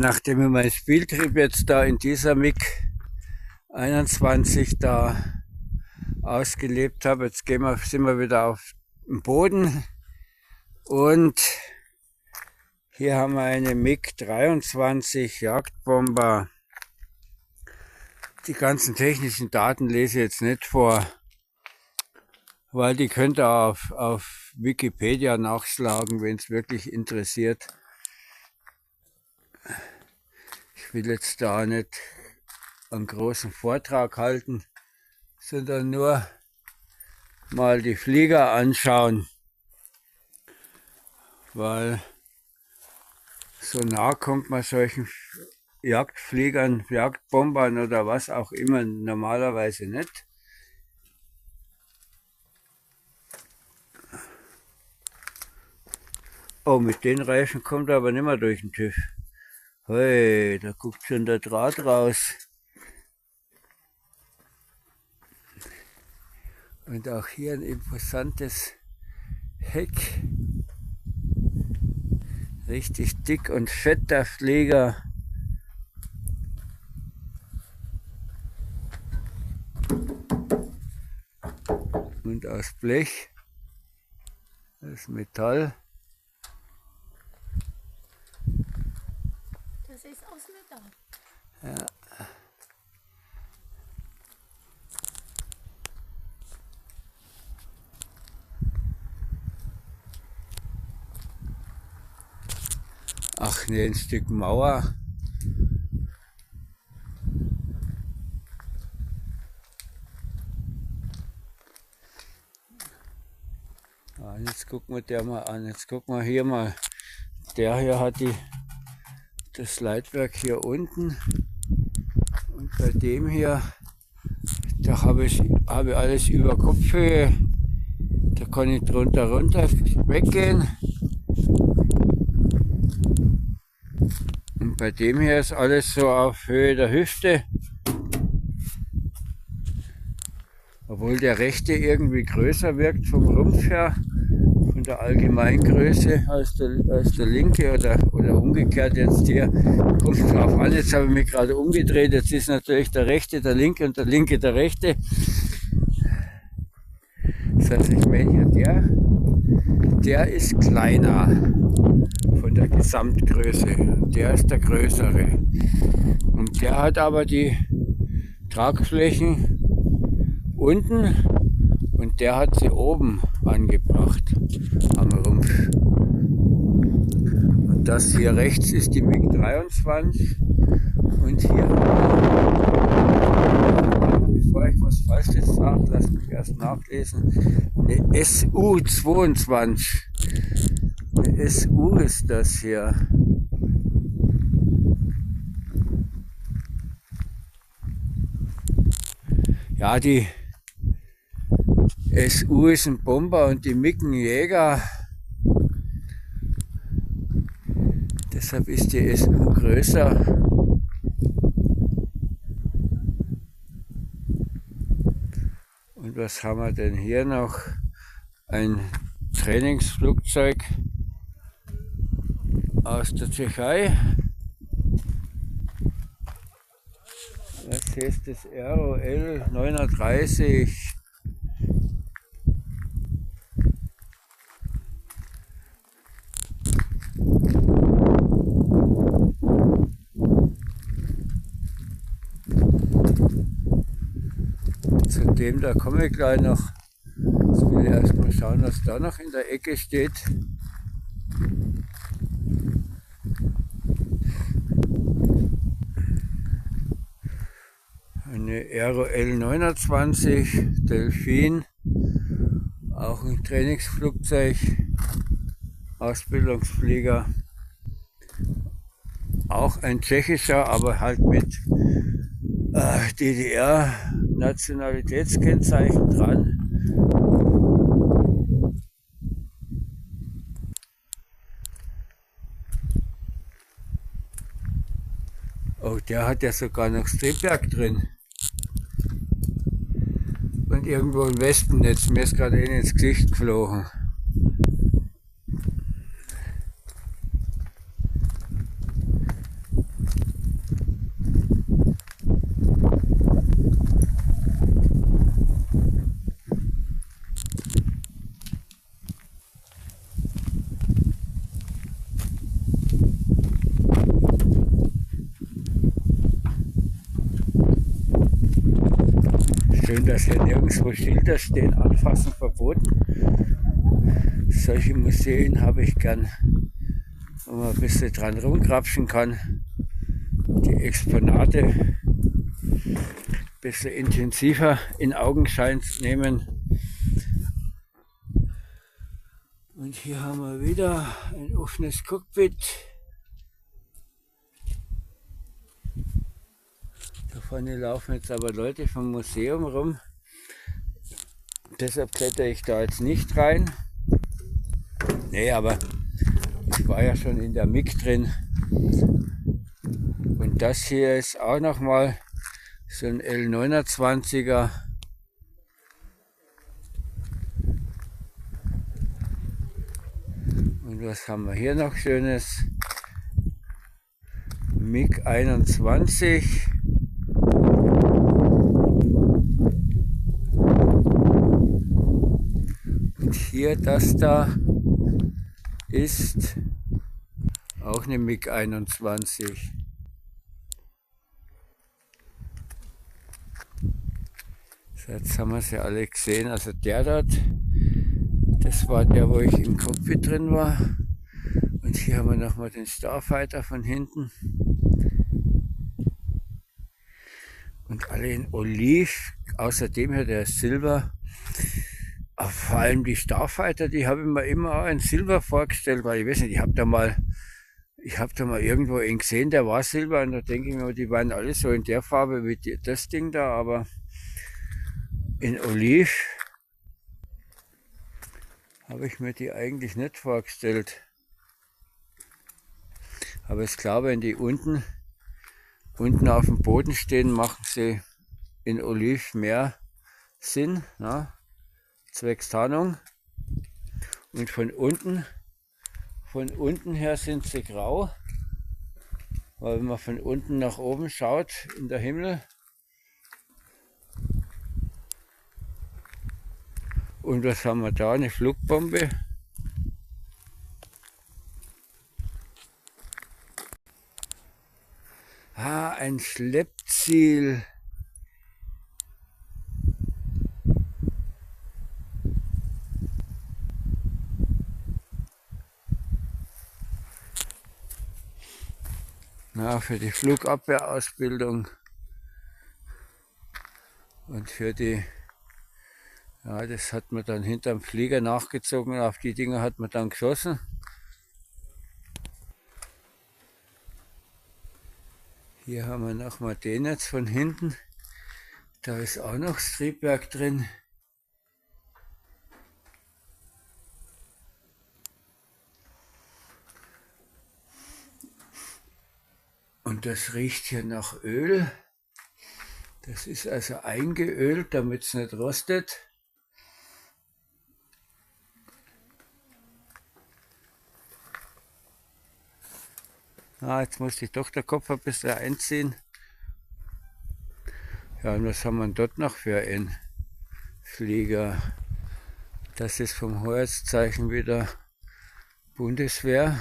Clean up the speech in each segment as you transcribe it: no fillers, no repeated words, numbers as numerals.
nachdem ich meinen Spieltrieb jetzt da in dieser MiG 21 da ausgelebt habe, jetzt sind wir wieder auf dem Boden und hier haben wir eine MiG 23 Jagdbomber. Die ganzen technischen Daten lese ich jetzt nicht vor, weil die könnt ihr auf Wikipedia nachschlagen, wenn es wirklich interessiert. Ich will jetzt da nicht einen großen Vortrag halten, sondern nur mal die Flieger anschauen, weil so nah kommt man solchen Jagdfliegern, Jagdbombern oder was auch immer normalerweise nicht. Oh, mit den Reifen kommt er aber nicht mehr durch den TÜV. Hey, da guckt schon der Draht raus. Und auch hier ein imposantes Heck. Richtig dick und fett der Flieger. Und aus Blech. Das Metall. Das ist aus Metall. Ja. Ach ne, ein Stück Mauer. Ah, jetzt gucken wir der mal an. Jetzt gucken wir hier mal. Der hier hat das Leitwerk hier unten. Und bei dem hier, da habe ich alles über Kopfhöhe. Da kann ich drunter runter weggehen. Und bei dem hier ist alles so auf Höhe der Hüfte. Obwohl der rechte irgendwie größer wirkt vom Rumpf her, von der Allgemeingröße als der linke oder umgekehrt jetzt hier. Kommt drauf an, jetzt habe ich mich gerade umgedreht, jetzt ist natürlich der rechte der linke und der linke der rechte. Das heißt, ich meine hier, der ist kleiner von der Gesamtgröße, der ist der größere. Und der hat aber die Tragflächen unten und der hat sie oben angebracht am Rumpf. Und das hier rechts ist die MiG 23 und hier, bevor ich was Falsches sage, lasst mich erst nachlesen, eine SU 22. Eine SU ist das hier. Ja, die SU ist ein Bomber und die MiG ein Jäger. Deshalb ist die SU größer. Und was haben wir denn hier noch? Ein Trainingsflugzeug aus der Tschechei. Das heißt das ROL 39. Zu dem, da komme ich gleich noch. Jetzt will ich erstmal schauen, was da noch in der Ecke steht. Eine ROL 29 Delfin, auch ein Trainingsflugzeug, Ausbildungsflieger, auch ein tschechischer, aber halt mit DDR-Nationalitätskennzeichen dran. Oh, der hat ja sogar noch das Triebwerk drin. Und irgendwo ein Wespennetz, mir ist gerade ins Gesicht geflogen. Und dass hier nirgendwo Schilder stehen, anfassen verboten. Solche Museen habe ich gern, wo man ein bisschen dran rumgrapschen kann. Die Exponate ein bisschen intensiver in Augenschein nehmen. Und hier haben wir wieder ein offenes Cockpit. Da vorne laufen jetzt aber Leute vom Museum rum. Deshalb klettere ich da jetzt nicht rein. Nee, aber ich war ja schon in der MIG drin. Und das hier ist auch nochmal so ein L29er. Und was haben wir hier noch Schönes? MiG 21. Und hier das da ist auch eine MiG 21. So, jetzt haben wir sie alle gesehen. Also der dort, das war der, wo ich im Cockpit drin war. Und hier haben wir nochmal den Starfighter von hinten. Und alle in Oliv, außerdem hier der ist Silber. Aber vor allem die Starfighter, die habe ich mir immer auch in Silber vorgestellt, weil ich weiß nicht, ich habe da mal irgendwo einen gesehen, der war Silber, und da denke ich mir, die waren alle so in der Farbe wie das Ding da, aber in Oliv habe ich mir die eigentlich nicht vorgestellt. Aber ist klar, wenn die unten auf dem Boden stehen, machen sie in Oliv mehr Sinn, na, zwecks Tarnung. Und von unten her sind sie grau, weil wenn man von unten nach oben schaut in der Himmel, und was haben wir da? Eine Flugbombe. Ah, ein Schleppziel. Na, für die Flugabwehrausbildung und für die, ja, das hat man dann hinterm Flieger nachgezogen, auf die Dinger hat man dann geschossen. Hier haben wir nochmal den jetzt von hinten. Da ist auch noch das Triebwerk drin. Und das riecht hier nach Öl. Das ist also eingeölt, damit es nicht rostet. Ah, jetzt muss ich doch der Kopf ein bisschen einziehen. Ja, und was haben wir dort noch für einen Flieger? Das ist vom Hoheitszeichen wieder Bundeswehr.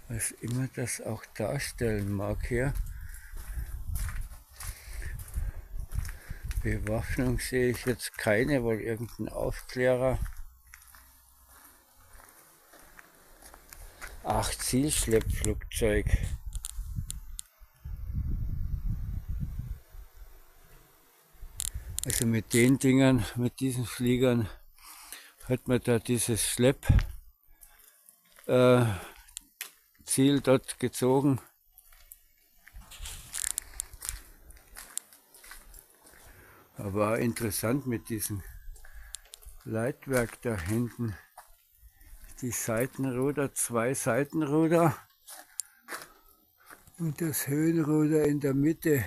Was immer das auch darstellen mag hier. Bewaffnung sehe ich jetzt keine, wohl irgendein Aufklärer. Ach, Zielschleppflugzeug. Also mit den Dingern, mit diesen Fliegern hat man da dieses Ziel dort gezogen. Aber interessant mit diesem Leitwerk da hinten. Die Seitenruder, 2 Seitenruder und das Höhenruder in der Mitte.